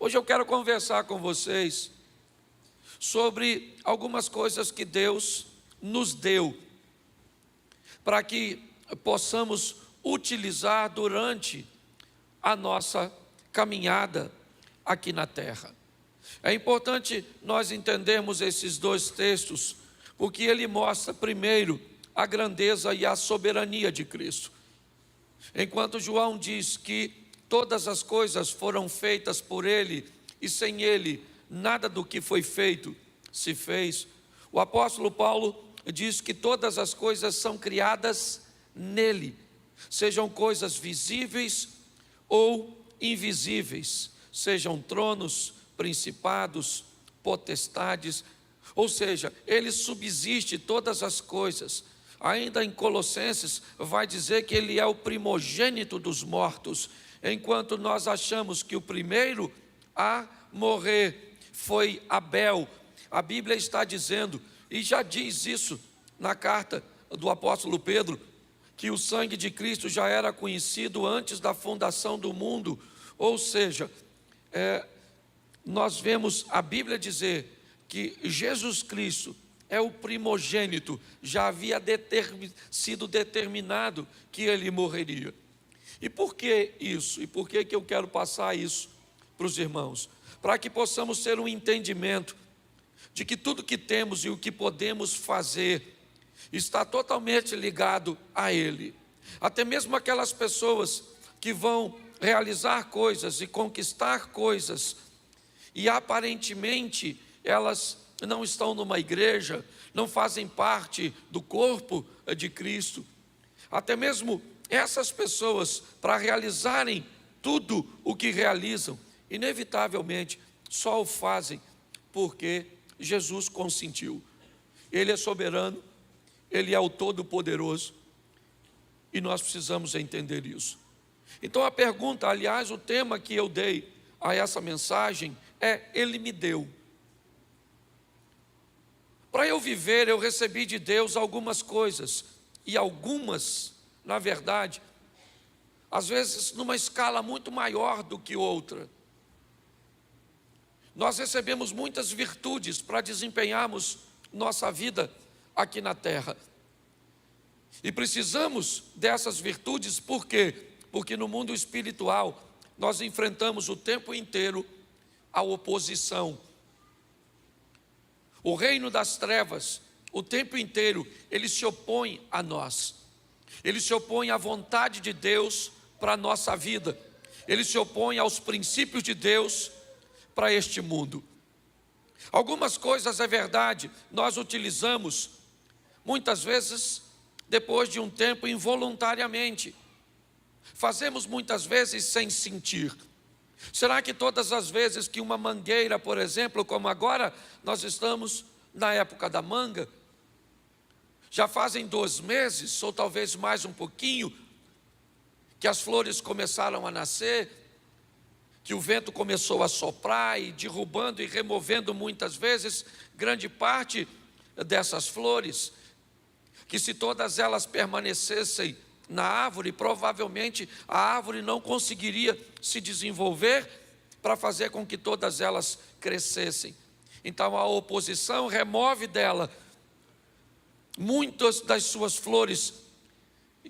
Hoje eu quero conversar com vocês sobre algumas coisas que Deus nos deu para que possamos utilizar durante a nossa caminhada aqui na terra. É importante nós entendermos esses dois textos, porque ele mostra primeiro a grandeza e a soberania de Cristo. Enquanto João diz que todas as coisas foram feitas por Ele, e sem Ele nada do que foi feito se fez, o apóstolo Paulo diz que todas as coisas são criadas nele, sejam coisas visíveis ou invisíveis, sejam tronos, principados, potestades, ou seja, Ele subsiste todas as coisas. Ainda em Colossenses vai dizer que Ele é o primogênito dos mortos, enquanto nós achamos que o primeiro a morrer foi Abel. A Bíblia está dizendo, e já diz isso na carta do apóstolo Pedro, que o sangue de Cristo já era conhecido antes da fundação do mundo. Ou seja, nós vemos a Bíblia dizer que Jesus Cristo é o primogênito, já havia sido determinado que ele morreria. E por que isso? E por que eu quero passar isso para os irmãos? Para que possamos ter um entendimento de que tudo que temos e o que podemos fazer está totalmente ligado a Ele. Até mesmo aquelas pessoas que vão realizar coisas e conquistar coisas, e aparentemente elas não estão numa igreja, não fazem parte do corpo de Cristo. Até mesmo essas pessoas, para realizarem tudo o que realizam, inevitavelmente só o fazem porque Jesus consentiu. Ele é soberano, Ele é o Todo-Poderoso, e nós precisamos entender isso. Então a pergunta, aliás, o tema que eu dei a essa mensagem é: Ele me deu. Para eu viver, eu recebi de Deus algumas coisas, e algumas, na verdade, às vezes numa escala muito maior do que outra. Nós recebemos muitas virtudes para desempenharmos nossa vida aqui na terra. E precisamos dessas virtudes, por quê? Porque no mundo espiritual nós enfrentamos o tempo inteiro a oposição. O reino das trevas, o tempo inteiro, ele se opõe a nós. Ele se opõe à vontade de Deus para a nossa vida. Ele se opõe aos princípios de Deus para este mundo. Algumas coisas, é verdade, nós utilizamos, muitas vezes, depois de um tempo, involuntariamente. Fazemos muitas vezes sem sentir. Será que todas as vezes que uma mangueira, por exemplo, como agora nós estamos na época da manga, já fazem 2 meses, ou talvez mais um pouquinho, que as flores começaram a nascer, que o vento começou a soprar e derrubando e removendo muitas vezes grande parte dessas flores, que se todas elas permanecessem na árvore, provavelmente a árvore não conseguiria se desenvolver para fazer com que todas elas crescessem. Então a oposição remove dela muitas das suas flores,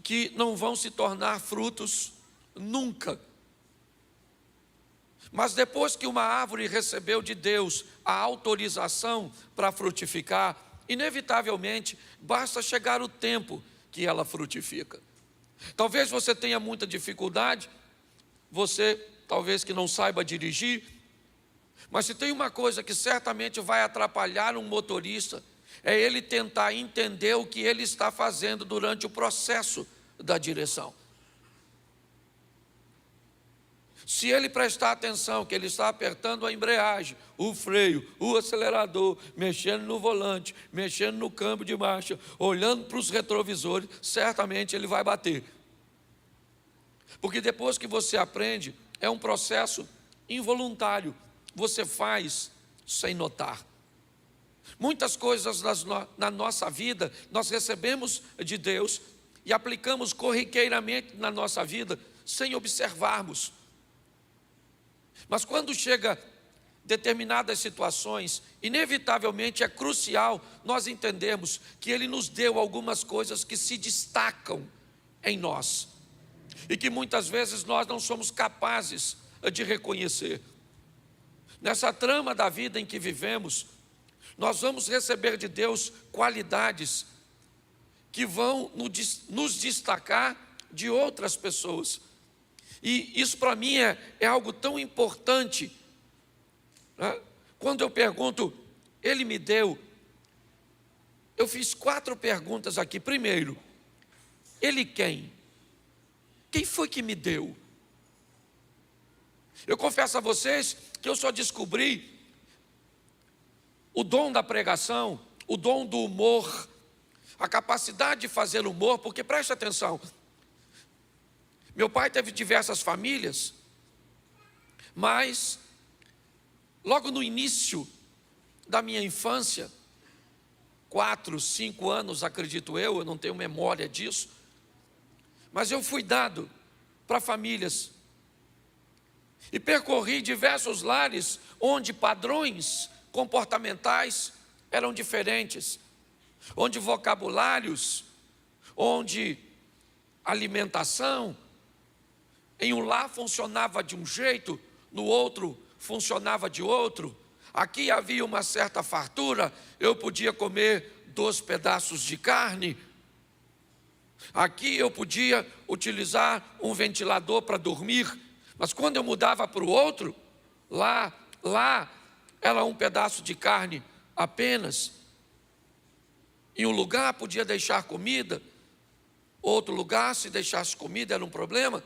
que não vão se tornar frutos nunca. Mas depois que uma árvore recebeu de Deus a autorização para frutificar, inevitavelmente basta chegar o tempo que ela frutifica. Talvez você tenha muita dificuldade, você talvez que não saiba dirigir, mas se tem uma coisa que certamente vai atrapalhar um motorista, é ele tentar entender o que ele está fazendo durante o processo da direção. Se ele prestar atenção que ele está apertando a embreagem, o freio, o acelerador, mexendo no volante, mexendo no câmbio de marcha, olhando para os retrovisores, certamente ele vai bater. Porque depois que você aprende, é um processo involuntário, você faz sem notar. Muitas coisas na nossa vida nós recebemos de Deus e aplicamos corriqueiramente na nossa vida sem observarmos. Mas quando chega determinadas situações, inevitavelmente é crucial nós entendermos que Ele nos deu algumas coisas que se destacam em nós e que muitas vezes nós não somos capazes de reconhecer. Nessa trama da vida em que vivemos, nós vamos receber de Deus qualidades que vão nos destacar de outras pessoas. E isso para mim é algo tão importante, né? Quando eu pergunto, Ele me deu, eu fiz 4 perguntas aqui. Primeiro, Ele quem? Quem foi que me deu? Eu confesso a vocês que eu só descobri o dom da pregação, o dom do humor, a capacidade de fazer humor, porque preste atenção, meu pai teve diversas famílias, mas logo no início da minha infância, 4, 5 anos, acredito eu não tenho memória disso, mas eu fui dado para famílias e percorri diversos lares onde padrões comportamentais eram diferentes, onde vocabulários, onde alimentação, em um lar funcionava de um jeito, no outro funcionava de outro. Aqui havia uma certa fartura, eu podia comer 2 pedaços de carne. Aqui eu podia utilizar um ventilador para dormir, mas quando eu mudava para o outro, lá era um pedaço de carne apenas. Em um lugar podia deixar comida, outro lugar, se deixasse comida era um problema.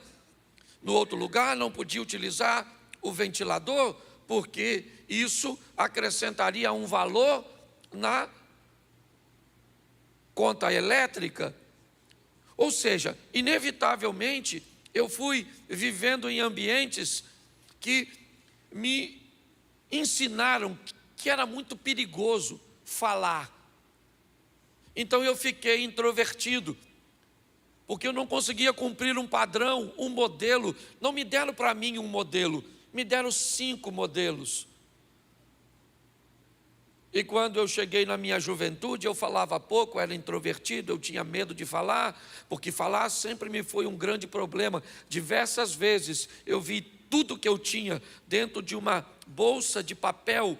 No outro lugar não podia utilizar o ventilador, porque isso acrescentaria um valor na conta elétrica. Ou seja, inevitavelmente eu fui vivendo em ambientes que me ensinaram que era muito perigoso falar. Então eu fiquei introvertido, porque eu não conseguia cumprir um padrão, um modelo. Não me deram para mim um modelo, me deram 5 modelos. E quando eu cheguei na minha juventude, eu falava pouco, era introvertido, eu tinha medo de falar, porque falar sempre me foi um grande problema. Diversas vezes eu vi tudo que eu tinha dentro de uma bolsa de papel,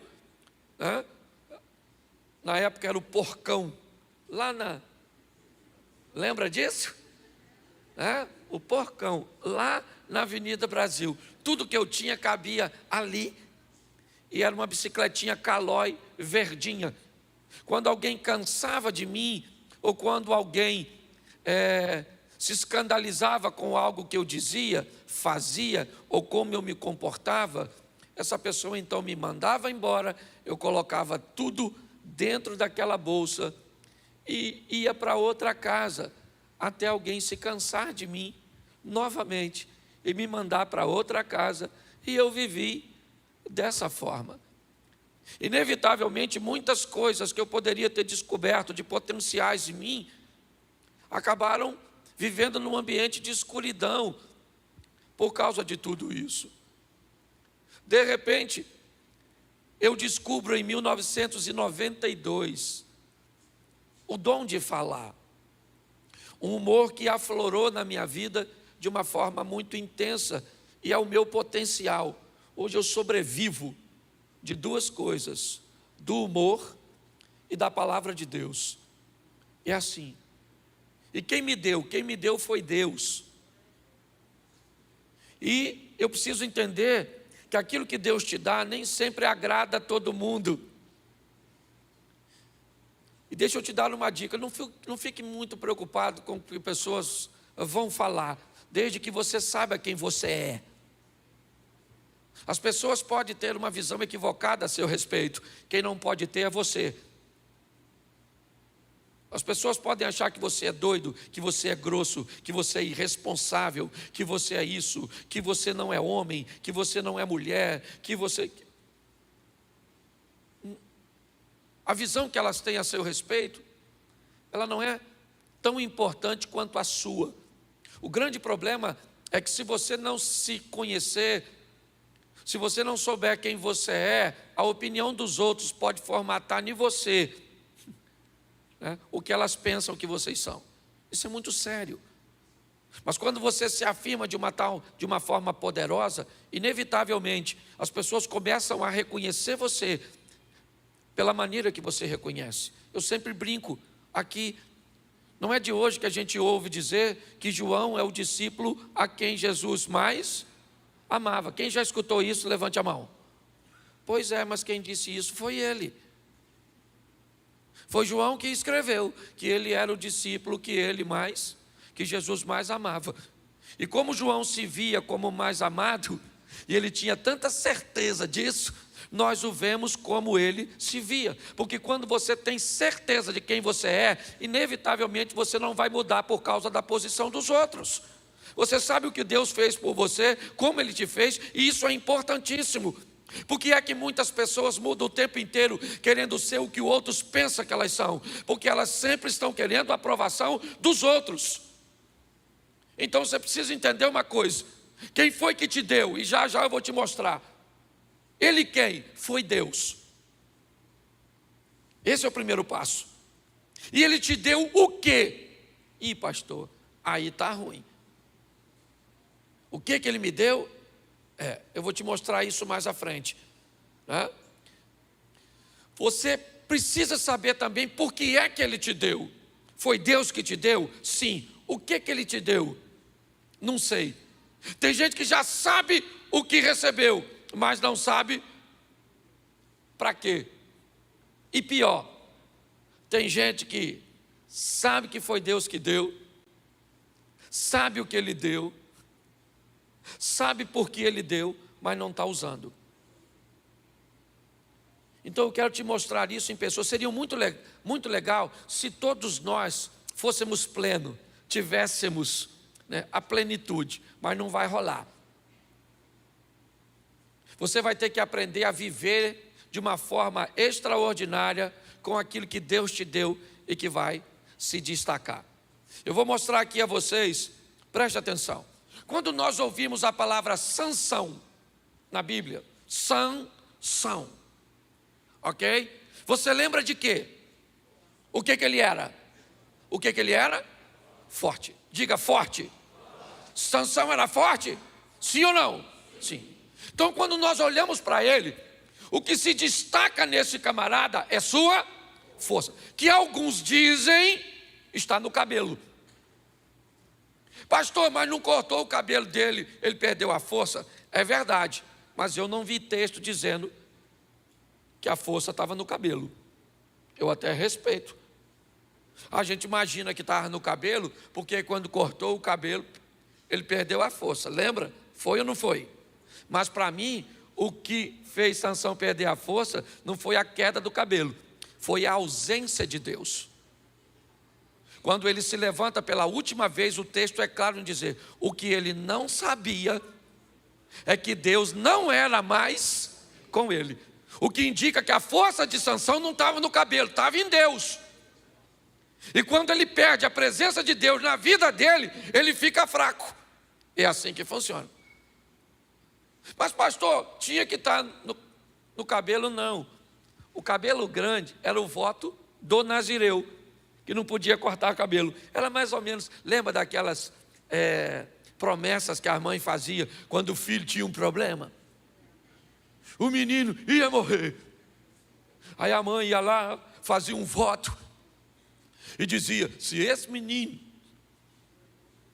né? Na época era o porcão, lembra disso? O porcão, lá na Avenida Brasil. Tudo que eu tinha cabia ali, e era uma bicicletinha Caloi verdinha. Quando alguém cansava de mim, ou quando alguém se escandalizava com algo que eu dizia, fazia, ou como eu me comportava, essa pessoa então me mandava embora, eu colocava tudo dentro daquela bolsa e ia para outra casa, até alguém se cansar de mim novamente e me mandar para outra casa, e eu vivi dessa forma. Inevitavelmente, muitas coisas que eu poderia ter descoberto de potenciais em mim, acabaram vivendo num ambiente de escuridão, por causa de tudo isso. De repente, eu descubro em 1992, o dom de falar, um humor que aflorou na minha vida de uma forma muito intensa, e é o meu potencial. Hoje eu sobrevivo de 2 coisas, do humor e da palavra de Deus. É assim. E quem me deu? Quem me deu foi Deus. E eu preciso entender que aquilo que Deus te dá nem sempre agrada a todo mundo. E deixa eu te dar uma dica, não fique muito preocupado com o que pessoas vão falar, desde que você saiba quem você é. As pessoas podem ter uma visão equivocada a seu respeito, quem não pode ter é você. As pessoas podem achar que você é doido, que você é grosso, que você é irresponsável, que você é isso, que você não é homem, que você não é mulher, que você... A visão que elas têm a seu respeito, ela não é tão importante quanto a sua. O grande problema é que se você não se conhecer, Se você não souber quem você é, a opinião dos outros pode formatar em você, né, o que elas pensam que vocês são. Isso é muito sério. Mas quando você se afirma de uma forma poderosa, inevitavelmente as pessoas começam a reconhecer você pela maneira que você reconhece. Eu sempre brinco aqui, não é de hoje que a gente ouve dizer que João é o discípulo a quem Jesus mais amava. Quem já escutou isso, levante a mão. Pois é, mas quem disse isso foi ele. Foi João que escreveu que ele era o discípulo que Jesus mais amava. E como João se via como mais amado, e ele tinha tanta certeza disso, nós o vemos como ele se via. Porque quando você tem certeza de quem você é, inevitavelmente você não vai mudar por causa da posição dos outros. Você sabe o que Deus fez por você, como Ele te fez, e isso é importantíssimo. Porque é que muitas pessoas mudam o tempo inteiro querendo ser o que os outros pensam que elas são? Porque elas sempre estão querendo a aprovação dos outros. Então você precisa entender uma coisa: quem foi que te deu? E já já eu vou te mostrar. Ele quem? Foi Deus. Esse é o primeiro passo. E Ele te deu o quê? Ih, pastor, aí está ruim. O que Ele me deu? Eu vou te mostrar isso mais à frente, né? Você precisa saber também por que é que Ele te deu. Foi Deus que te deu? Sim. O que Ele te deu? Não sei. Tem gente que já sabe o que recebeu, mas não sabe para quê. E pior, tem gente que sabe que foi Deus que deu, sabe o que Ele deu, sabe por que Ele deu, mas não está usando. Então eu quero te mostrar isso em pessoas. Seria muito legal se todos nós fôssemos plenos, tivéssemos, né, a plenitude, mas não vai rolar. Você vai ter que aprender a viver de uma forma extraordinária com aquilo que Deus te deu e que vai se destacar. Eu vou mostrar aqui a vocês, preste atenção. Quando nós ouvimos a palavra Sansão na Bíblia, Sansão, ok? Você lembra de quê? O que ele era? O que ele era? Forte. Diga forte. Sansão era forte? Sim ou não? Sim. Então quando nós olhamos para ele, o que se destaca nesse camarada é sua força, que alguns dizem está no cabelo. Pastor, mas não cortou o cabelo dele, ele perdeu a força. É verdade, mas eu não vi texto dizendo que a força estava no cabelo. Eu até respeito. A gente imagina que estava no cabelo, porque quando cortou o cabelo, ele perdeu a força. Lembra? Foi ou não foi? Mas para mim, o que fez Sansão perder a força não foi a queda do cabelo, foi a ausência de Deus. Quando ele se levanta pela última vez, o texto é claro em dizer: o que ele não sabia é que Deus não era mais com ele. O que indica que a força de Sansão não estava no cabelo, estava em Deus. E quando ele perde a presença de Deus na vida dele, ele fica fraco. É assim que funciona. Mas pastor, tinha que estar no cabelo? Não. O cabelo grande era o voto do nazireu, que não podia cortar o cabelo. Era mais ou menos, lembra daquelas promessas que a mãe fazia quando o filho tinha um problema? O menino ia morrer. Aí a mãe ia lá, fazia um voto e dizia: se esse menino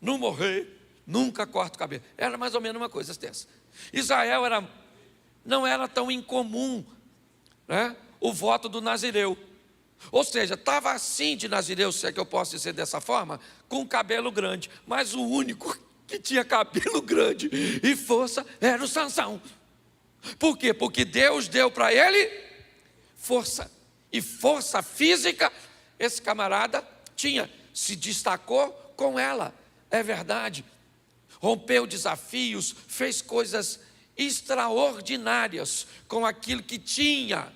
não morrer, nunca corta o cabelo. Era mais ou menos uma coisa dessa. Israel não era tão incomum, né, o voto do nazireu. Ou seja, estava assim de nazireu, se é que eu posso dizer dessa forma, com cabelo grande. Mas o único que tinha cabelo grande e força era o Sansão. Por quê? Porque Deus deu para ele força. E força física, esse camarada tinha, se destacou com ela. É verdade. Rompeu desafios, fez coisas extraordinárias com aquilo que tinha.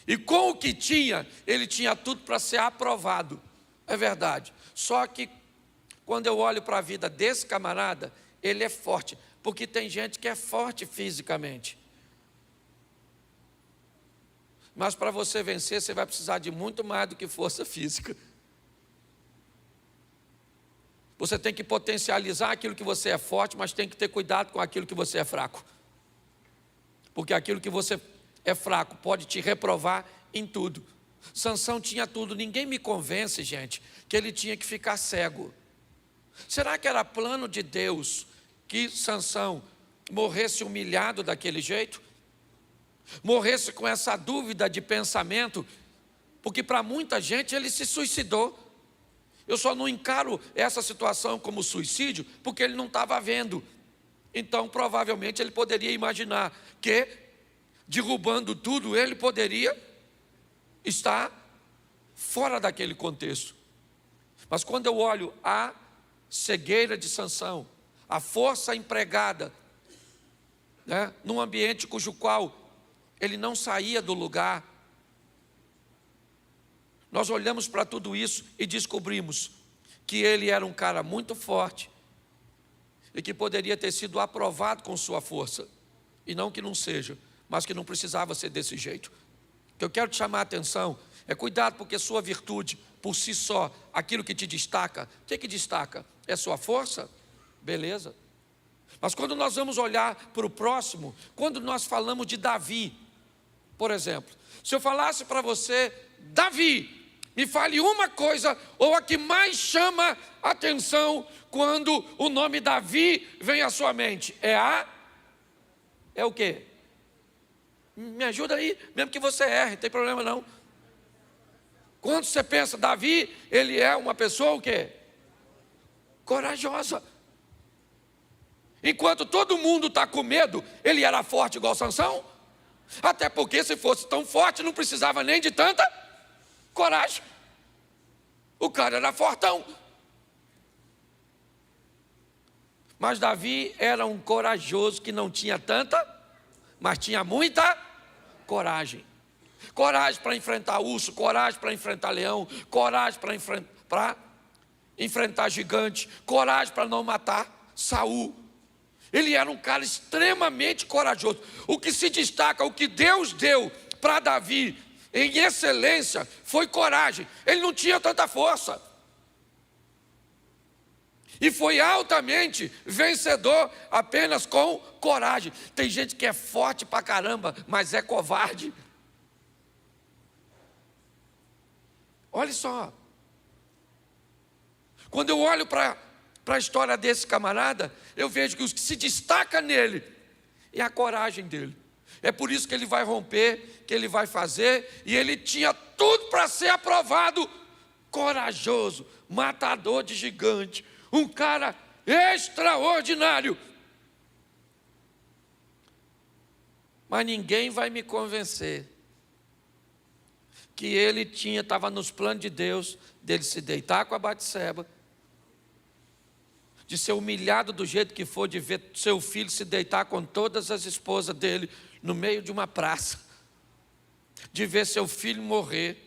E com o que tinha, ele tinha tudo para ser aprovado. É verdade. Só que, quando eu olho para a vida desse camarada, ele é forte, porque tem gente que é forte fisicamente. Mas para você vencer, você vai precisar de muito mais do que força física. Você tem que potencializar aquilo que você é forte, mas tem que ter cuidado com aquilo que você é fraco. Porque aquilo que você é fraco pode te reprovar em tudo. Sansão tinha tudo. Ninguém me convence, gente, que ele tinha que ficar cego. Será que era plano de Deus que Sansão morresse humilhado daquele jeito? Morresse com essa dúvida de pensamento? Porque para muita gente ele se suicidou. Eu só não encaro essa situação como suicídio porque ele não estava vendo. Então, provavelmente, ele poderia imaginar que, derrubando tudo, ele poderia estar fora daquele contexto. Mas quando eu olho a cegueira de Sansão, a força empregada, né, num ambiente cujo qual ele não saía do lugar, nós olhamos para tudo isso e descobrimos que ele era um cara muito forte e que poderia ter sido aprovado com sua força, e não que não seja, mas que não precisava ser desse jeito. O que eu quero te chamar a atenção é cuidado, porque sua virtude, por si só, aquilo que te destaca, o que destaca? É sua força? Beleza. Mas quando nós vamos olhar para o próximo, quando nós falamos de Davi, por exemplo, se eu falasse para você, Davi, me fale uma coisa, ou a que mais chama atenção quando o nome Davi vem à sua mente, é o quê? Me ajuda aí, mesmo que você erre, não tem problema não. Quando você pensa Davi, ele é uma pessoa o quê? Corajosa. Enquanto todo mundo está com medo, ele era forte igual Sansão. Até porque se fosse tão forte, não precisava nem de tanta coragem. O cara era fortão. Mas Davi era um corajoso que não tinha tanta, mas tinha muita coragem. Coragem para enfrentar urso, coragem para enfrentar leão, coragem para enfrentar gigante, coragem para não matar Saul. Ele era um cara extremamente corajoso. O que se destaca, o que Deus deu para Davi em excelência foi coragem. Ele não tinha tanta força. E foi altamente vencedor apenas com coragem. Tem gente que é forte pra caramba, mas é covarde. Olha só. Quando eu olho para a história desse camarada, eu vejo que o que se destaca nele é a coragem dele. É por isso que ele vai romper, que ele vai fazer, e ele tinha tudo para ser aprovado. Corajoso, matador de gigante, um cara extraordinário. Mas ninguém vai me convencer que ele estava nos planos de Deus, dele se deitar com a Batseba, de ser humilhado do jeito que for, de ver seu filho se deitar com todas as esposas dele no meio de uma praça, de ver seu filho morrer,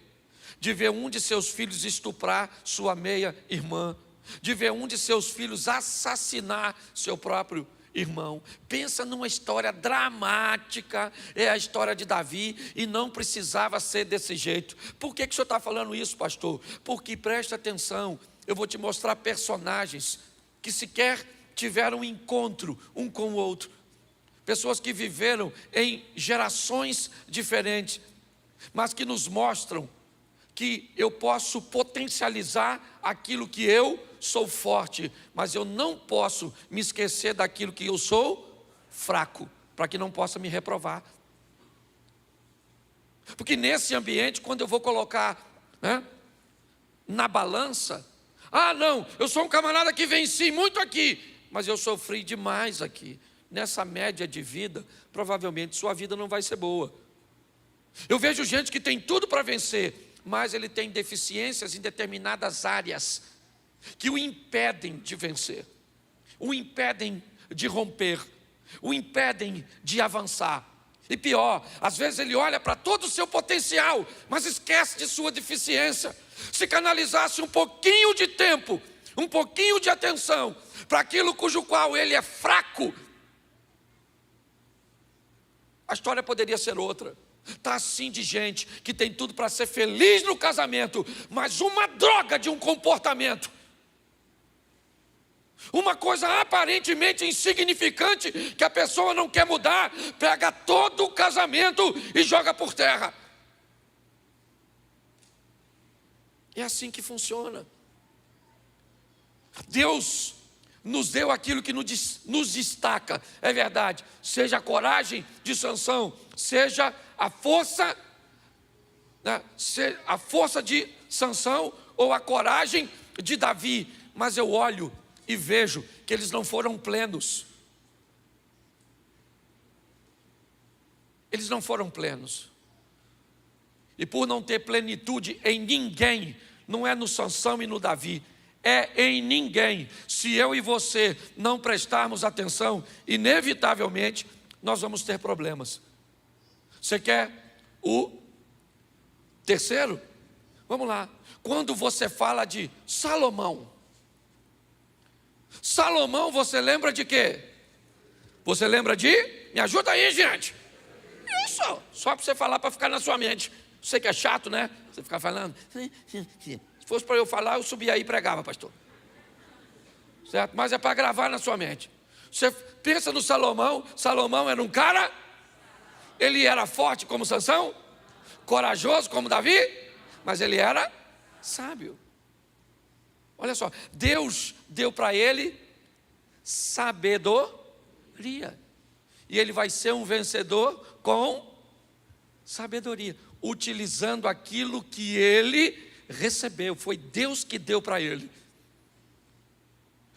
de ver um de seus filhos estuprar sua meia-irmã, de ver um de seus filhos assassinar seu próprio irmão. Pensa numa história dramática, é a história de Davi, e não precisava ser desse jeito. Por que o senhor está falando isso, pastor? Porque, presta atenção, eu vou te mostrar personagens que sequer tiveram um encontro um com o outro, pessoas que viveram em gerações diferentes, mas que nos mostram que eu posso potencializar aquilo que eu sou forte, mas eu não posso me esquecer daquilo que eu sou fraco, para que não possa me reprovar. Porque nesse ambiente, quando eu vou colocar, né, na balança, não, eu sou um camarada que venci muito aqui, mas eu sofri demais aqui. Nessa média de vida, provavelmente sua vida não vai ser boa. Eu vejo gente que tem tudo para vencer, mas ele tem deficiências em determinadas áreas que o impedem de vencer, o impedem de romper, o impedem de avançar. E pior, às vezes ele olha para todo o seu potencial, mas esquece de sua deficiência. Se canalizasse um pouquinho de tempo, um pouquinho de atenção para aquilo cujo qual ele é fraco, a história poderia ser outra. Está assim de gente que tem tudo para ser feliz no casamento, mas uma droga de um comportamento, uma coisa aparentemente insignificante que a pessoa não quer mudar, pega todo o casamento e joga por terra. É assim que funciona. Deus nos deu aquilo que nos destaca, é verdade, seja a coragem de Sansão, seja a força, né, a força de Sansão ou a coragem de Davi, mas eu olho e vejo que eles não foram plenos. Eles não foram plenos. E por não ter plenitude em ninguém, não é no Sansão e no Davi, é em ninguém. Se eu e você não prestarmos atenção, inevitavelmente nós vamos ter problemas. Você quer o terceiro? Vamos lá. Quando você fala de Salomão, Salomão, você lembra de quê? Você lembra de? Me ajuda aí, gente. Isso, só para você falar, para ficar na sua mente. Sei que é chato, né? Você ficar falando. Se fosse para eu falar, eu subia aí e pregava, pastor. Certo? Mas é para gravar na sua mente. Você pensa no Salomão. Salomão era um cara, ele era forte como Sansão, corajoso como Davi, mas ele era sábio. Olha só, Deus deu para ele sabedoria. E ele vai ser um vencedor com sabedoria, utilizando aquilo que ele recebeu. Foi Deus que deu para ele.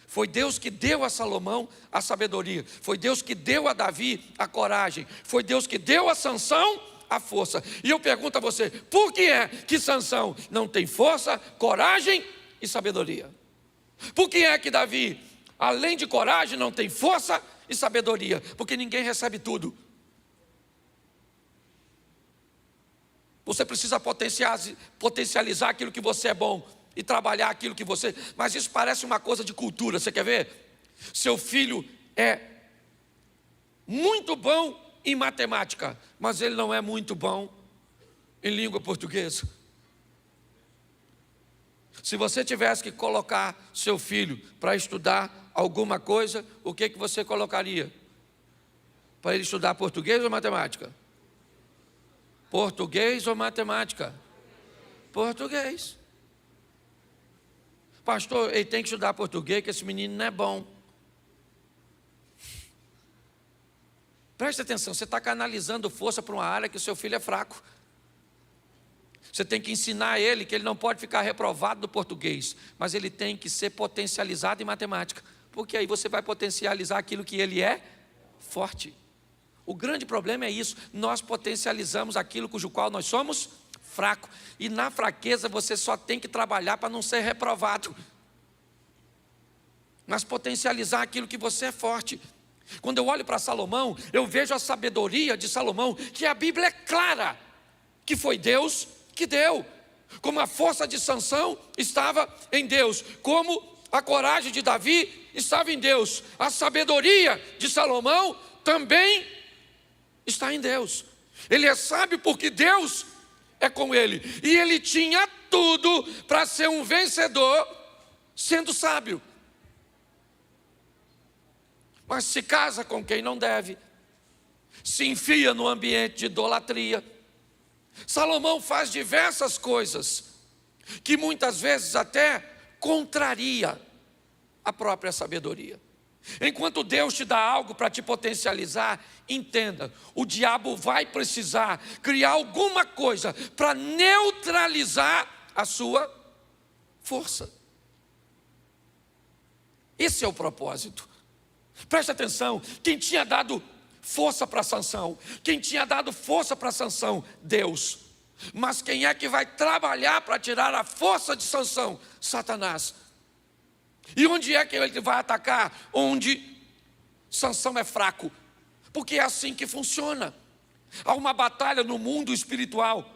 Foi Deus que deu a Salomão a sabedoria. Foi Deus que deu a Davi a coragem. Foi Deus que deu a Sansão a força. E eu pergunto a você, por que é que Sansão não tem força, coragem e sabedoria? Por que é que Davi, além de coragem, não tem força e sabedoria? Porque ninguém recebe tudo. Você precisa potencializar aquilo que você é bom e trabalhar aquilo que você... Mas isso parece uma coisa de cultura, você quer ver? Seu filho é muito bom em matemática, mas ele não é muito bom em língua portuguesa. Se você tivesse que colocar seu filho para estudar alguma coisa, o que você colocaria? Para ele estudar português ou matemática? Português ou matemática? Português. Pastor, ele tem que estudar português, que esse menino não é bom. Preste atenção, você está canalizando força para uma área que o seu filho é fraco. Você tem que ensinar ele que ele não pode ficar reprovado no português, mas ele tem que ser potencializado em matemática, porque aí você vai potencializar aquilo que ele é forte. O grande problema é isso, nós potencializamos aquilo cujo qual nós somos fraco, e na fraqueza você só tem que trabalhar para não ser reprovado, mas potencializar aquilo que você é forte. Quando eu olho para Salomão, eu vejo a sabedoria de Salomão, que a Bíblia é clara, que foi Deus que deu, como a força de Sansão estava em Deus, como a coragem de Davi estava em Deus, a sabedoria de Salomão também está em Deus. Ele é sábio porque Deus é com ele, e ele tinha tudo para ser um vencedor sendo sábio, mas se casa com quem não deve, se enfia no ambiente de idolatria. Salomão faz diversas coisas que muitas vezes até contraria a própria sabedoria. Enquanto Deus te dá algo para te potencializar, entenda, o diabo vai precisar criar alguma coisa para neutralizar a sua força. Esse é o propósito. Preste atenção, quem tinha dado força para Sansão, quem tinha dado força para Sansão? Deus. Mas quem é que vai trabalhar para tirar a força de Sansão? Satanás. E onde é que ele vai atacar? Onde Sansão é fraco. Porque é assim que funciona. Há uma batalha no mundo espiritual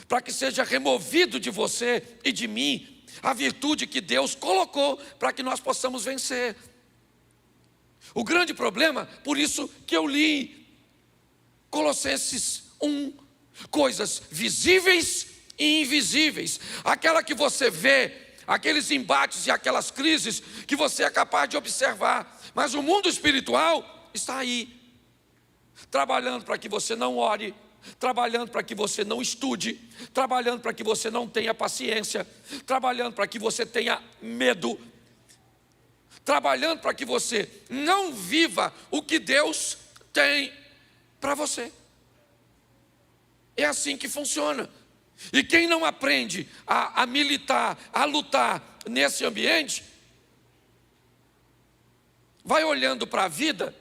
para que seja removido de você e de mim a virtude que Deus colocou para que nós possamos vencer. O grande problema, por isso que eu li Colossenses 1, coisas visíveis e invisíveis, aquela que você vê, aqueles embates e aquelas crises que você é capaz de observar, mas o mundo espiritual está aí, trabalhando para que você não ore, trabalhando para que você não estude, trabalhando para que você não tenha paciência, trabalhando para que você tenha medo, trabalhando para que você não viva o que Deus tem para você. É assim que funciona. E quem não aprende a militar, a lutar nesse ambiente, vai olhando para a vida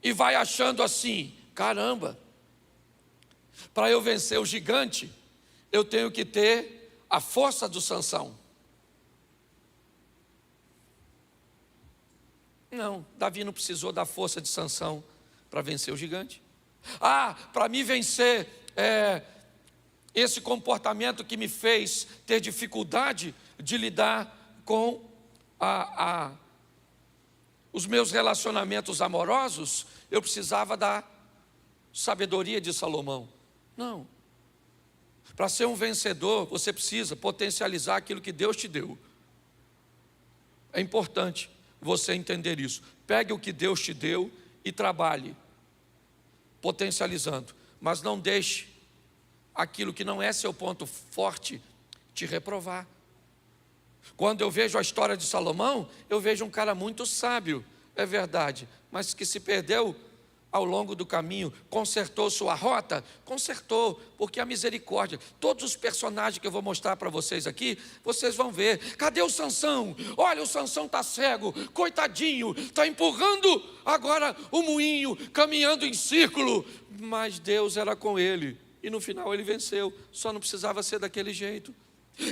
e vai achando assim: caramba, para eu vencer o gigante, eu tenho que ter a força do Sansão. Não, Davi não precisou da força de Sansão para vencer o gigante. Para me vencer esse comportamento que me fez ter dificuldade de lidar com os meus relacionamentos amorosos, eu precisava da sabedoria de Salomão. Não. Para ser um vencedor, você precisa potencializar aquilo que Deus te deu. É importante você entender isso. Pegue o que Deus te deu e trabalhe, potencializando. Mas não deixe aquilo que não é seu ponto forte te reprovar. Quando eu vejo a história de Salomão, eu vejo um cara muito sábio, é verdade, mas que se perdeu ao longo do caminho. Consertou sua rota? Consertou, porque a misericórdia. Todos os personagens que eu vou mostrar para vocês aqui, vocês vão ver. Cadê o Sansão? Olha, o Sansão está cego, coitadinho, está empurrando agora o moinho, caminhando em círculo, mas Deus era com ele, e no final ele venceu. Só não precisava ser daquele jeito.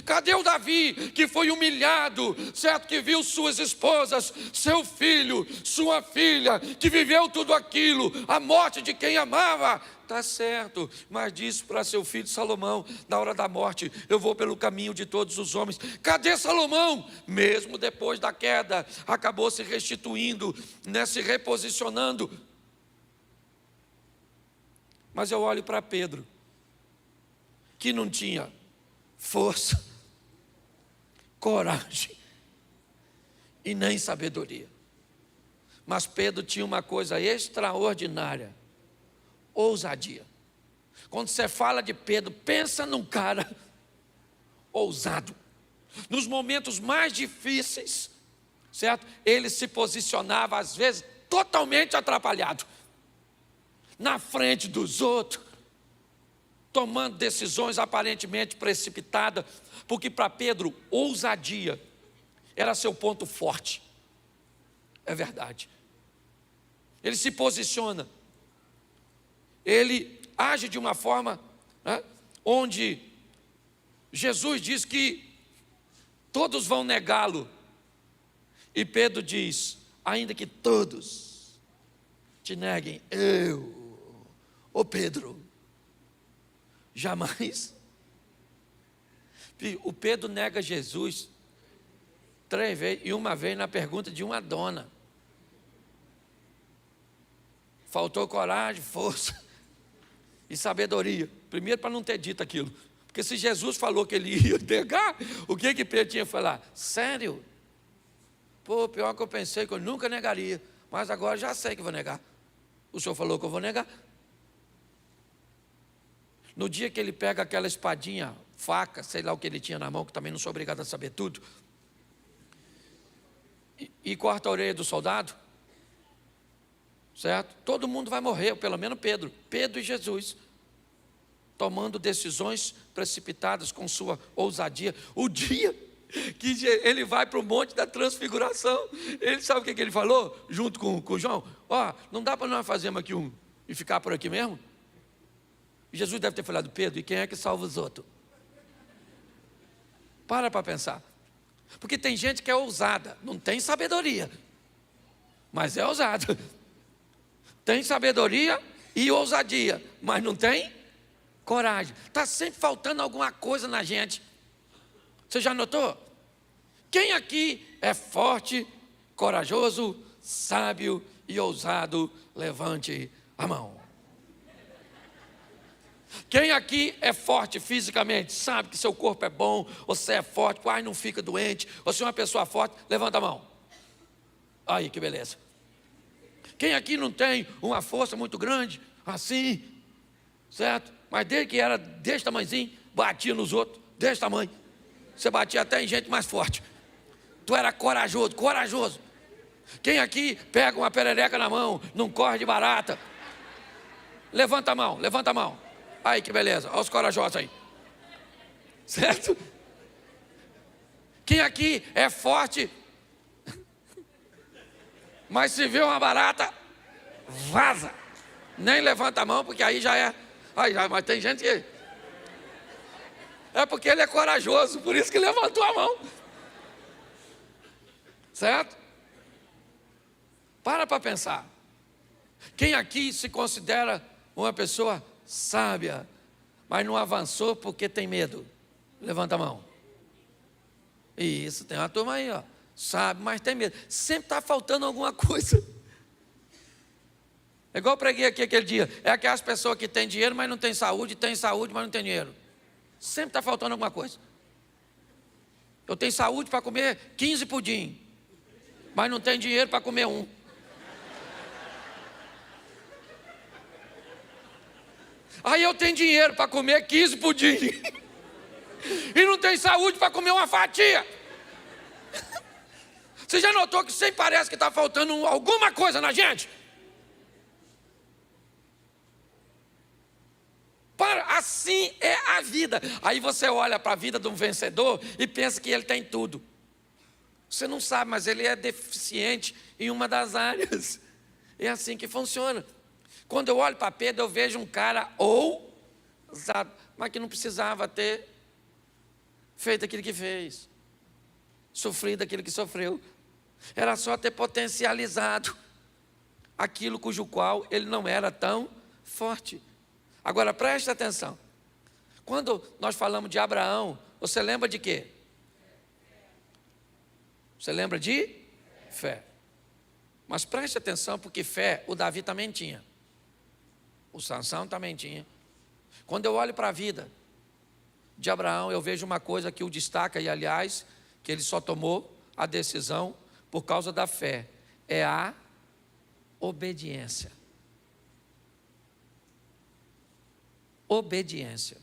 Cadê o Davi, que foi humilhado, certo? Que viu suas esposas, seu filho, sua filha, que viveu tudo aquilo, a morte de quem amava. Está certo, mas disse para seu filho Salomão, na hora da morte: eu vou pelo caminho de todos os homens. Cadê Salomão? Mesmo depois da queda, acabou se restituindo, se reposicionando. Mas eu olho para Pedro, que não tinha força, coragem e nem sabedoria. Mas Pedro tinha uma coisa extraordinária: ousadia. Quando você fala de Pedro, pensa num cara ousado. Nos momentos mais difíceis, certo? Ele se posicionava, às vezes, totalmente atrapalhado, na frente dos outros, tomando decisões aparentemente precipitadas, porque para Pedro, ousadia era seu ponto forte. É verdade. Ele se posiciona, ele age de uma forma, onde Jesus diz que todos vão negá-lo, e Pedro diz: ainda que todos te neguem, ô Pedro, jamais. O Pedro nega Jesus 3 vezes, e uma vez na pergunta de uma dona. Faltou coragem, força e sabedoria. Primeiro, para não ter dito aquilo, porque se Jesus falou que ele ia negar, o que Pedro tinha que falar? Sério? Pô, pior que eu pensei que eu nunca negaria, mas agora já sei que vou negar. O senhor falou que eu vou negar. No dia que ele pega aquela espadinha, faca, sei lá o que ele tinha na mão, que também não sou obrigado a saber tudo, e corta a orelha do soldado, certo? Todo mundo vai morrer, pelo menos Pedro e Jesus, tomando decisões precipitadas com sua ousadia. O dia que ele vai para o Monte da Transfiguração, ele sabe o que ele falou, junto com João? Não dá para nós fazermos aqui e ficar por aqui mesmo? Jesus deve ter falado: Pedro, e quem é que salva os outros? Para pensar. Porque tem gente que é ousada, não tem sabedoria, mas é ousada. Tem sabedoria e ousadia, mas não tem coragem. Está sempre faltando alguma coisa na gente. Você já notou? Quem aqui é forte, corajoso, sábio e ousado? Levante a mão. Quem aqui é forte fisicamente, sabe que seu corpo é bom, você é forte, quase não fica doente, você é uma pessoa forte, levanta a mão. Aí, que beleza. Quem aqui não tem uma força muito grande, assim, certo? Mas desde que era desse tamanhozinho, batia nos outros, desse tamanho. Você batia até em gente mais forte. Tu era corajoso, corajoso. Quem aqui pega uma perereca na mão, não corre de barata? Levanta a mão, levanta a mão. Aí, que beleza, olha os corajosos aí. Certo? Quem aqui é forte, mas se vê uma barata, vaza. Nem levanta a mão, porque aí já é. Aí, mas tem gente que... É porque ele é corajoso, por isso que levantou a mão. Certo? Para pensar. Quem aqui se considera uma pessoa sábia, mas não avançou porque tem medo? Levanta a mão. Isso, tem uma turma aí, ó. Sabe, mas tem medo. Sempre está faltando alguma coisa. É igual eu preguei aqui aquele dia. É aquelas pessoas que têm dinheiro, mas não têm saúde, têm saúde, mas não têm dinheiro. Sempre está faltando alguma coisa. Eu tenho saúde para comer 15 pudim, mas não tenho dinheiro para comer um. Aí eu tenho dinheiro para comer 15 pudim e não tenho saúde para comer uma fatia. Você já notou que sempre parece que está faltando alguma coisa na gente? Assim é a vida. Aí você olha para a vida de um vencedor e pensa que ele tem tudo. Você não sabe, mas ele é deficiente em uma das áreas. É assim que funciona. Quando eu olho para Pedro, eu vejo um cara ousado, mas que não precisava ter feito aquilo que fez, sofrido aquilo que sofreu. Era só ter potencializado aquilo cujo qual ele não era tão forte. Agora preste atenção. Quando nós falamos de Abraão, você lembra de quê? Você lembra de fé. Mas preste atenção, porque fé o Davi também tinha. O Sansão também tinha. Quando eu olho para a vida de Abraão, eu vejo uma coisa que o destaca, e aliás, que ele só tomou a decisão por causa da fé. É a obediência. Obediência.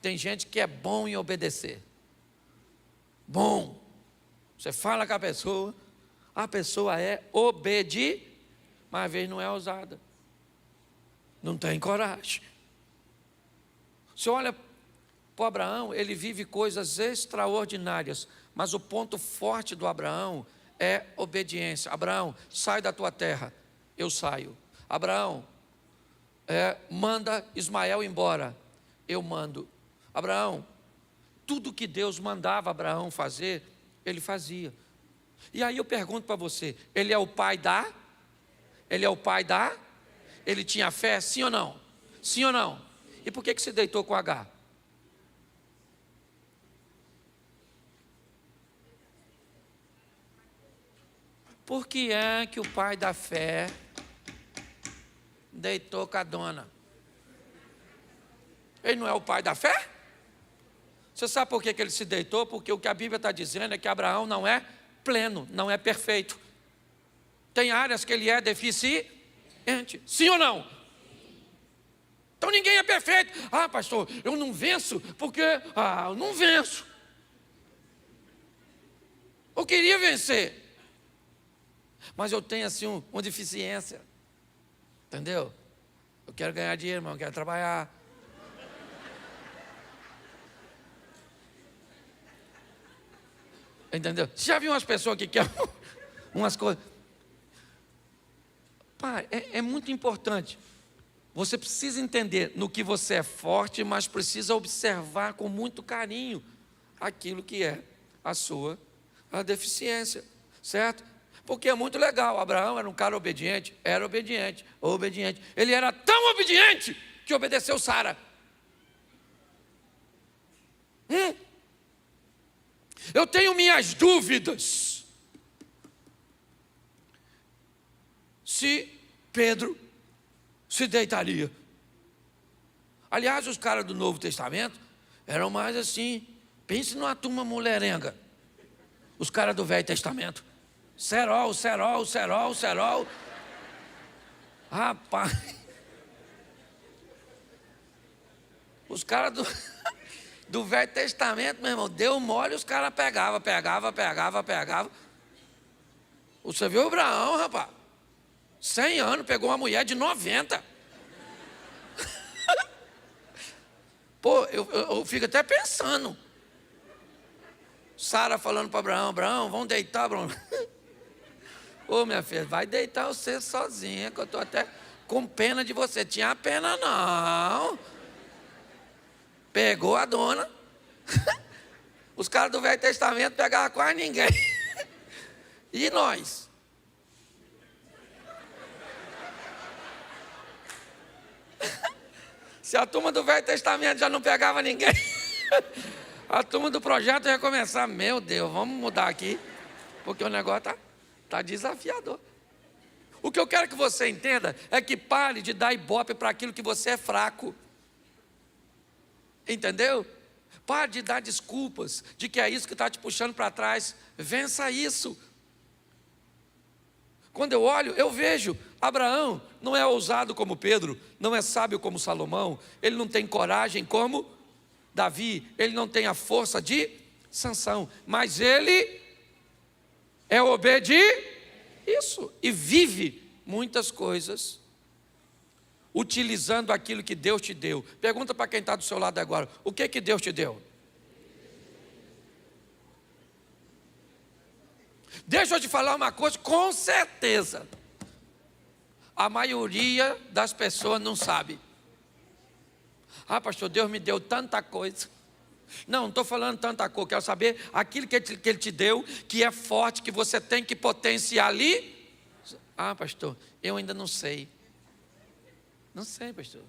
Tem gente que é bom em obedecer. Bom. Você fala com a pessoa é obediente, mas às vezes não é ousada. Não tem coragem. Você olha para Abraão, ele vive coisas extraordinárias, mas o ponto forte do Abraão é obediência. Abraão, sai da tua terra, eu saio. Abraão, manda Ismael embora, eu mando. Abraão, tudo que Deus mandava Abraão fazer, ele fazia. E aí eu pergunto para você, ele é o pai da? Ele é o pai da? Ele tinha fé, sim ou não? Sim ou não? E por que se deitou com H? Por que é que o pai da fé deitou com a dona? Ele não é o pai da fé? Você sabe por que ele se deitou? Porque o que a Bíblia está dizendo é que Abraão não é pleno, não é perfeito. Tem áreas que ele é deficiente. Sim ou não? Então ninguém é perfeito. Ah, pastor, eu não venço porque... eu não venço. Eu queria vencer, mas eu tenho assim uma deficiência. Entendeu? Eu quero ganhar dinheiro, mas eu quero trabalhar. Entendeu? Você já viu umas pessoas que querem umas coisas? Pai, é muito importante. Você precisa entender no que você é forte, mas precisa observar com muito carinho aquilo que é a deficiência, certo? Porque é muito legal. Abraão era um cara obediente, obediente. Ele era tão obediente que obedeceu Sara. Eu tenho minhas dúvidas se Pedro se deitaria. Aliás, os caras do Novo Testamento eram mais assim, pense numa turma mulherenga. Os caras do Velho Testamento. Serol. Rapaz. Os caras do Velho Testamento, meu irmão, deu mole, os caras pegavam. Você viu o Abraão, rapaz? 100 anos, pegou uma mulher de 90. Pô, eu fico até pensando. Sara falando para Abraão, vamos deitar, Abraão. Ô, minha filha, vai deitar você sozinha, que eu estou até com pena de você. Tinha pena não. Pegou a dona. Os caras do Velho Testamento pegavam quase ninguém. E nós? Se a turma do Velho Testamento já não pegava ninguém, a turma do projeto ia começar, meu Deus, vamos mudar aqui, porque o negócio está desafiador. O que eu quero que você entenda é que pare de dar ibope para aquilo que você é fraco. Entendeu? Pare de dar desculpas de que é isso que está te puxando para trás. Vença isso. Quando eu olho, eu vejo, Abraão não é ousado como Pedro, não é sábio como Salomão, ele não tem coragem como Davi, ele não tem a força de Sansão, mas ele é obediente, isso, e vive muitas coisas, utilizando aquilo que Deus te deu. Pergunta para quem está do seu lado agora, o que Deus te deu? Deixa eu te falar uma coisa, com certeza, a maioria das pessoas não sabe. Ah, pastor, Deus me deu tanta coisa. Não estou falando tanta coisa, quero saber aquilo que Ele te deu, que é forte, que você tem que potenciar ali. Ah, pastor, eu ainda não sei. Não sei, pastor.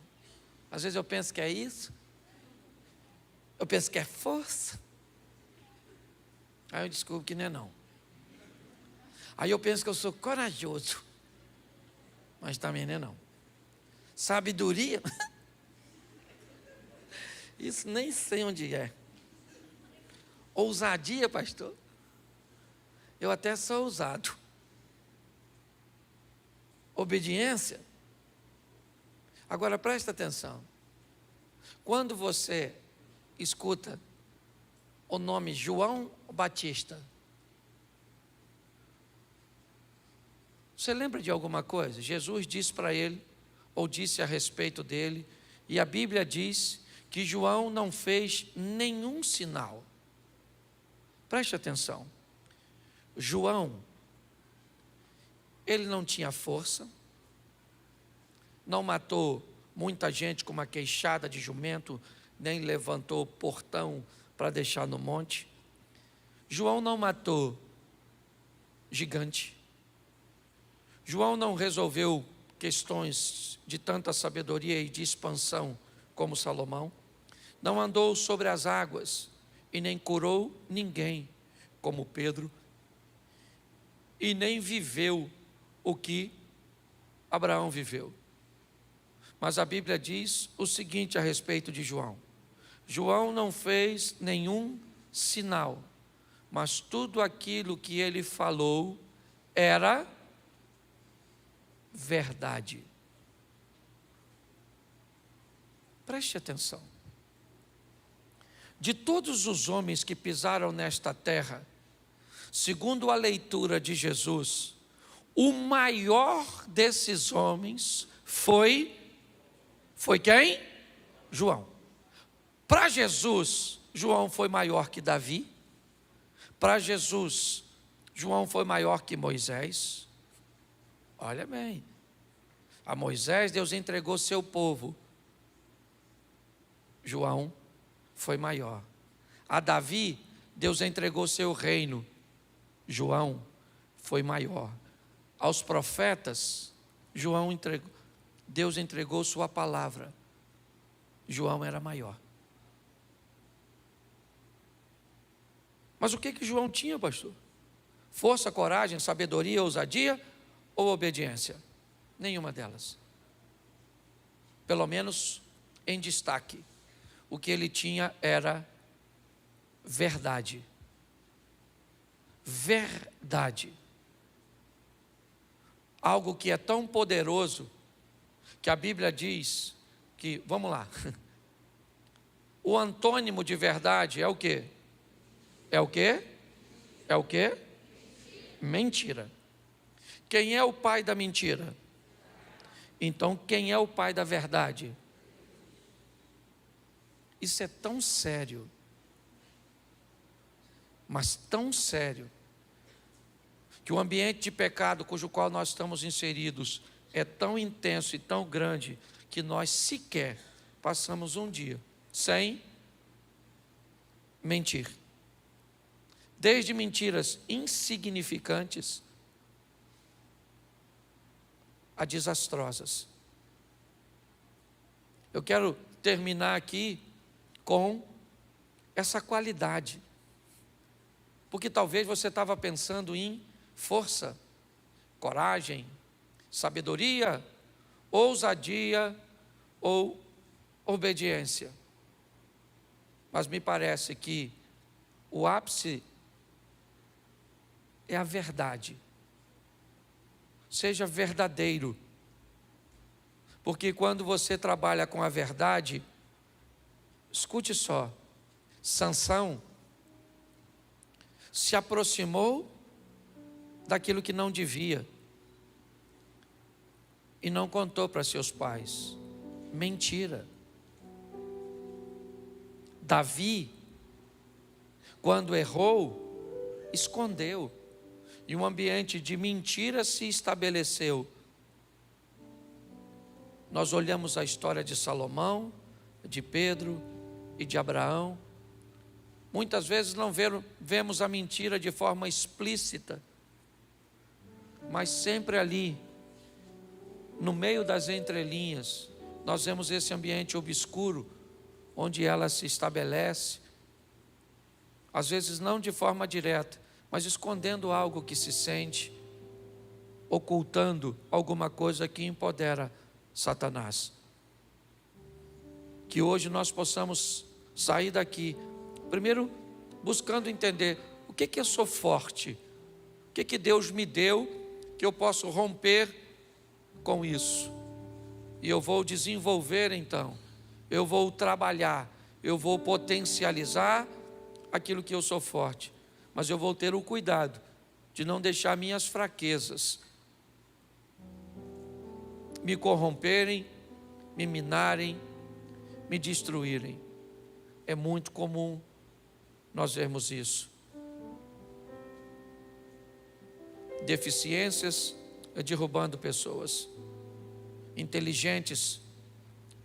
Às vezes eu penso que é isso. Eu penso que é força. Aí eu descubro que não é não. Aí eu penso que eu sou corajoso. Mas também não é não. Sabedoria? Isso nem sei onde é. Ousadia, pastor? Eu até sou ousado. Obediência? Agora presta atenção. Quando você escuta o nome João Batista, você lembra de alguma coisa? Jesus disse para ele, ou disse a respeito dele, e a Bíblia diz que João não fez nenhum sinal. Preste atenção. João, ele não tinha força, não matou muita gente com uma queixada de jumento, nem levantou portão para deixar no monte. João não matou gigante. João não resolveu questões de tanta sabedoria e de expansão como Salomão. Não andou sobre as águas e nem curou ninguém como Pedro. E nem viveu o que Abraão viveu. Mas a Bíblia diz o seguinte a respeito de João. João não fez nenhum sinal, mas tudo aquilo que ele falou era verdade. Preste atenção. De todos os homens que pisaram nesta terra, segundo a leitura de Jesus, o maior desses homens foi quem? João. Para Jesus, João foi maior que Davi. Para Jesus, João foi maior que Moisés. Olha bem, a Moisés Deus entregou seu povo. João foi maior. A Davi Deus entregou seu reino. João foi maior. Aos profetas Deus entregou sua palavra. João era maior. Mas o que João tinha, pastor? Força, coragem, sabedoria, ousadia ou obediência? Nenhuma delas. Pelo menos em destaque. O que ele tinha era verdade. Verdade. Algo que é tão poderoso que a Bíblia diz que, vamos lá, o antônimo de verdade é o quê? É o quê? É o quê? Mentira. Quem é o pai da mentira? Então, quem é o pai da verdade? Isso é tão sério, mas tão sério, que o ambiente de pecado cujo qual nós estamos inseridos é tão intenso e tão grande, que nós sequer passamos um dia sem mentir. Desde mentiras insignificantes a desastrosas. Eu quero terminar aqui com essa qualidade, porque talvez você estava pensando em força, coragem, sabedoria, ousadia ou obediência. Mas me parece que o ápice é a verdade. Seja verdadeiro, porque quando você trabalha com a verdade, escute só, Sansão se aproximou daquilo que não devia e não contou para seus pais. Mentira. Davi, quando errou, escondeu, e um ambiente de mentira se estabeleceu. Nós olhamos a história de Salomão, de Pedro e de Abraão. Muitas vezes não vemos a mentira de forma explícita, mas sempre ali, no meio das entrelinhas, nós vemos esse ambiente obscuro, onde ela se estabelece, às vezes não de forma direta, mas escondendo algo que se sente, ocultando alguma coisa que empodera Satanás. Que hoje nós possamos sair daqui, primeiro buscando entender o que eu sou forte, o que Deus me deu, que eu posso romper com isso, e eu vou desenvolver então, eu vou trabalhar, eu vou potencializar aquilo que eu sou forte, mas eu vou ter o cuidado de não deixar minhas fraquezas me corromperem, me minarem, me destruírem. É muito comum nós vermos isso. Deficiências derrubando pessoas, inteligentes,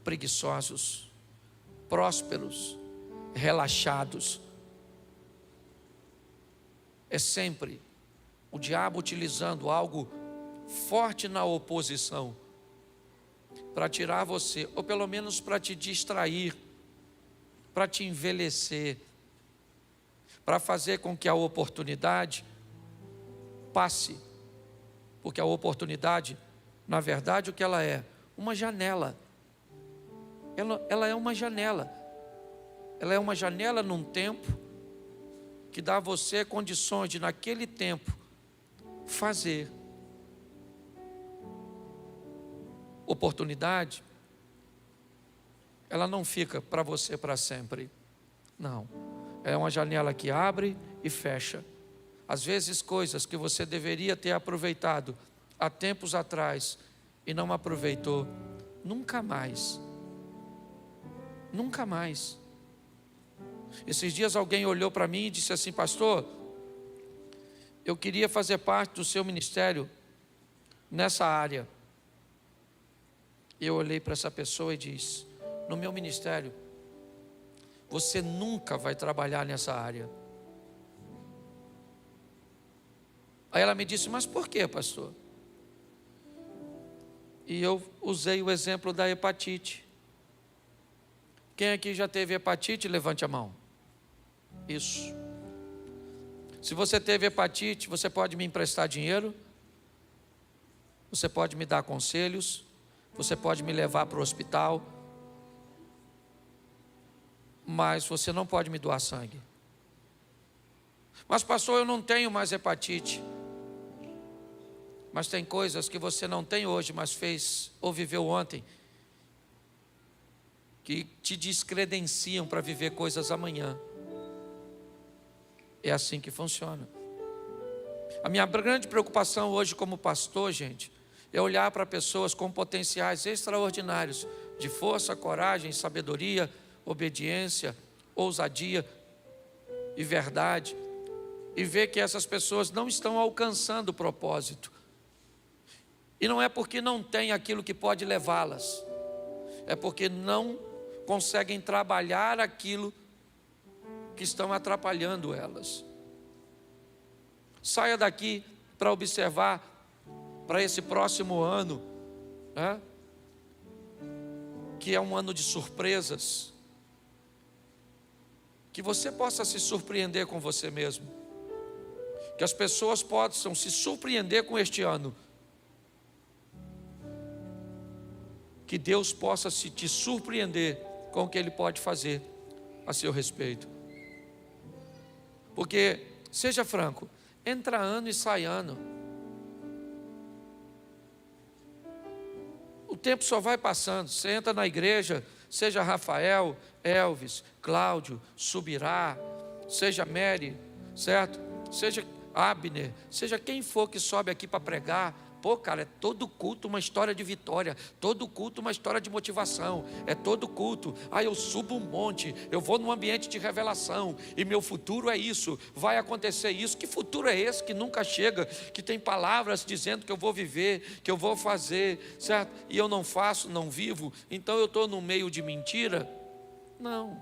preguiçosos, prósperos, relaxados. É sempre o diabo utilizando algo forte na oposição para tirar você, ou pelo menos para te distrair, para te envelhecer, para fazer com que a oportunidade passe, porque a oportunidade, na verdade, o que ela é? Uma janela. Ela é uma janela. Ela é uma janela num tempo que dá a você condições de, naquele tempo, fazer. Oportunidade, ela não fica para você para sempre. Não. É uma janela que abre e fecha. Às vezes coisas que você deveria ter aproveitado há tempos atrás e não aproveitou, nunca mais. Nunca mais. Esses dias alguém olhou para mim e disse assim: pastor, eu queria fazer parte do seu ministério nessa área. Eu olhei para essa pessoa e disse: no meu ministério, você nunca vai trabalhar nessa área. Aí ela me disse: mas por quê, pastor? E eu usei o exemplo da hepatite. Quem aqui já teve hepatite, levante a mão. Isso. Se você teve hepatite, você pode me emprestar dinheiro, você pode me dar conselhos, você pode me levar para o hospital, mas você não pode me doar sangue. Mas pastor, eu não tenho mais hepatite. Mas tem coisas que você não tem hoje, mas fez ou viveu ontem, que te descredenciam para viver coisas amanhã. É assim que funciona. A minha grande preocupação hoje como pastor, gente, é olhar para pessoas com potenciais extraordinários de força, coragem, sabedoria, obediência, ousadia e verdade, e ver que essas pessoas não estão alcançando o propósito. E não é porque não tem aquilo que pode levá-las, é porque não conseguem trabalhar aquilo que estão atrapalhando elas. Saia daqui para observar para esse próximo ano, né? Que é um ano de surpresas, que você possa se surpreender com você mesmo, que as pessoas possam se surpreender com este ano, que Deus possa se te surpreender com o que Ele pode fazer a seu respeito. Porque, seja franco, entra ano e sai ano. O tempo só vai passando. Você entra na igreja, seja Rafael, Elvis, Cláudio, Subirá, seja Mary, certo? Seja Abner, seja quem for que sobe aqui para pregar. Pô, cara, é todo culto uma história de vitória, todo culto uma história de motivação, é todo culto. Eu subo um monte, eu vou num ambiente de revelação, e meu futuro é isso, vai acontecer isso. Que futuro é esse que nunca chega, que tem palavras dizendo que eu vou viver, que eu vou fazer, certo? E eu não faço, não vivo, então eu estou no meio de mentira? Não.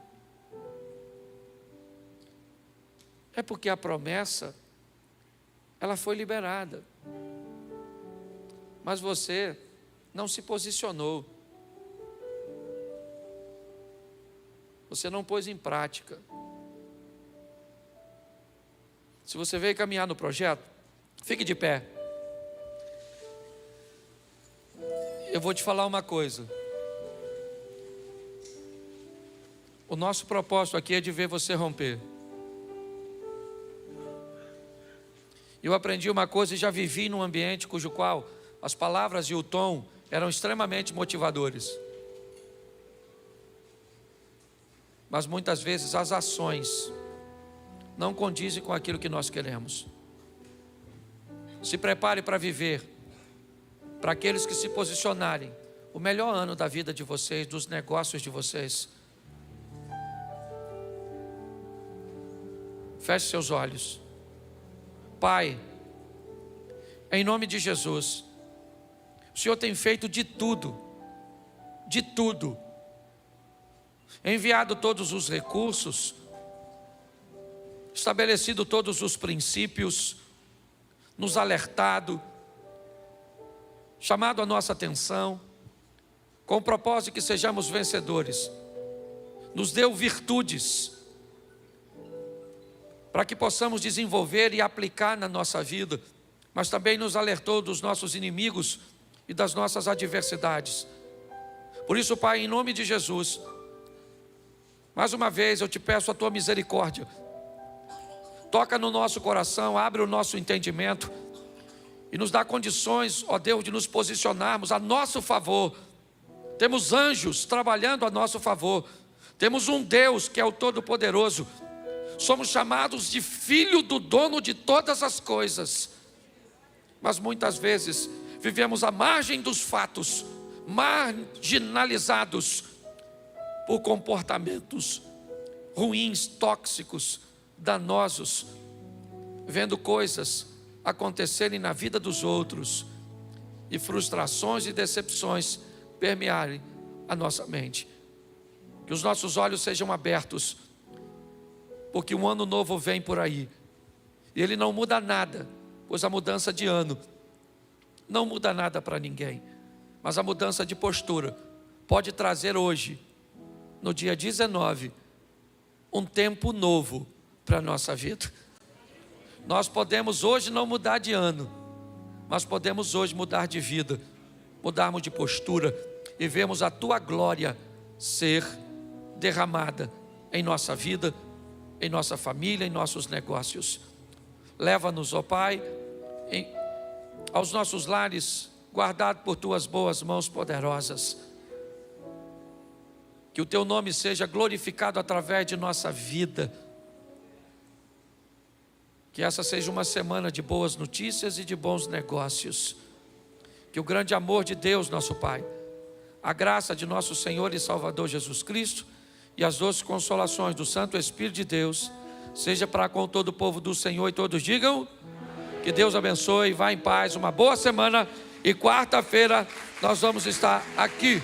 É porque a promessa, ela foi liberada. Mas você não se posicionou. Você não pôs em prática. Se você veio caminhar no projeto, fique de pé. Eu vou te falar uma coisa. O nosso propósito aqui é de ver você romper. Eu aprendi uma coisa e já vivi num ambiente cujo qual as palavras e o tom eram extremamente motivadores. Mas muitas vezes as ações não condizem com aquilo que nós queremos. Se prepare para viver, para aqueles que se posicionarem, o melhor ano da vida de vocês, dos negócios de vocês. Feche seus olhos. Pai, em nome de Jesus, o Senhor tem feito de tudo, enviado todos os recursos, estabelecido todos os princípios, nos alertado, chamado a nossa atenção, com o propósito de que sejamos vencedores, nos deu virtudes, para que possamos desenvolver e aplicar na nossa vida, mas também nos alertou dos nossos inimigos e das nossas adversidades. Por isso, Pai, em nome de Jesus, mais uma vez eu te peço a tua misericórdia. Toca no nosso coração, abre o nosso entendimento e nos dá condições, ó Deus, de nos posicionarmos a nosso favor. Temos anjos trabalhando a nosso favor. Temos um Deus que é o Todo-Poderoso. Somos chamados de filho do dono de todas as coisas. Mas muitas vezes vivemos à margem dos fatos, marginalizados por comportamentos ruins, tóxicos, danosos, vendo coisas acontecerem na vida dos outros e frustrações e decepções permearem a nossa mente. Que os nossos olhos sejam abertos, porque um ano novo vem por aí e ele não muda nada, pois a mudança de ano não muda nada para ninguém, mas a mudança de postura pode trazer hoje, no dia 19, um tempo novo para a nossa vida. Nós podemos hoje não mudar de ano, mas podemos hoje mudar de vida, mudarmos de postura e vermos a tua glória ser derramada em nossa vida, em nossa família, em nossos negócios. Leva-nos, ó Pai, aos nossos lares, guardado por Tuas boas mãos poderosas. Que o Teu nome seja glorificado através de nossa vida. Que essa seja uma semana de boas notícias e de bons negócios. Que o grande amor de Deus, nosso Pai, a graça de nosso Senhor e Salvador Jesus Cristo e as doces consolações do Santo Espírito de Deus seja para com todo o povo do Senhor, e todos digam: que Deus abençoe, vá em paz, uma boa semana, e quarta-feira nós vamos estar aqui